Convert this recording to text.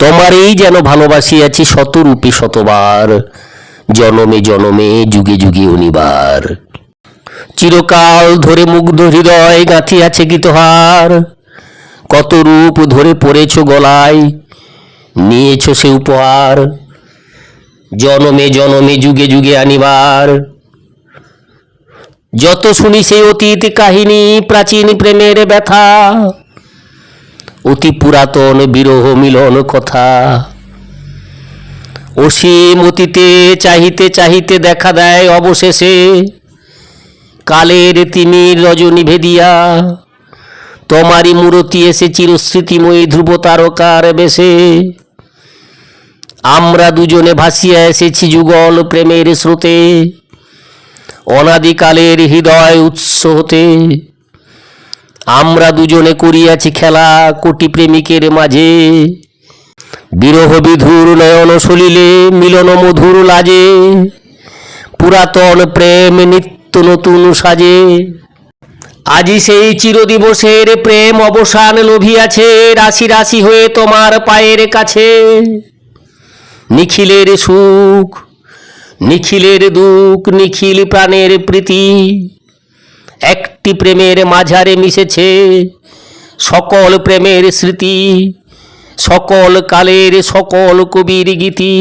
তোমারই যেন ভালোবাসিয়াছি শতরূপে শতবার, জনমে জনমে যুগে যুগে অনিবার। চিরকাল ধরে মুগ্ধ হৃদয় গাঁথিয়াছে গীতহার, কত রূপ ধরে পড়েছ গলায়, নিয়েছ সে উপহার, জনমে জনমে যুগে যুগে আনিবার। যত শুনি সেই অতীত কাহিনী, প্রাচীন প্রেমের ব্যথা, অতি পুরাতন বিরহ মিলন কথা। অসীম অতীতে চাহিতে চাহিতে দেখা দেয় অবশেষে, কালের তিমির রজনী ভেদিয়া তোমারই মূরতি এসে চিরস্মৃতিময়ী ধ্রুব তারকার বেশে। আমরা দুজনে ভাসিয়া এসেছি যুগল প্রেমের স্রোতে, অনাদিকালের হৃদয় উৎস হতে। আমরা দুজনে করিয়াছি খেলা কোটি প্রেমিকের মাঝে, বিরহ বিধুর নয়ন সলিলে মিলন মধুর লাজে, পুরাতন প্রেম নিত্য নতুন সাজে। আজি সেই চিরদিবসের প্রেম অবসান লভিয়াছে, রাশি রাশি হয়ে তোমার পায়ের কাছে। নিখিলের সুখ নিখিলের দুঃখ নিখিল প্রাণের প্রীতি, একটি প্রেমের মাঝারে মিশেছে সকল প্রেমের স্মৃতি, সকল কালের সকল কবির গীতি।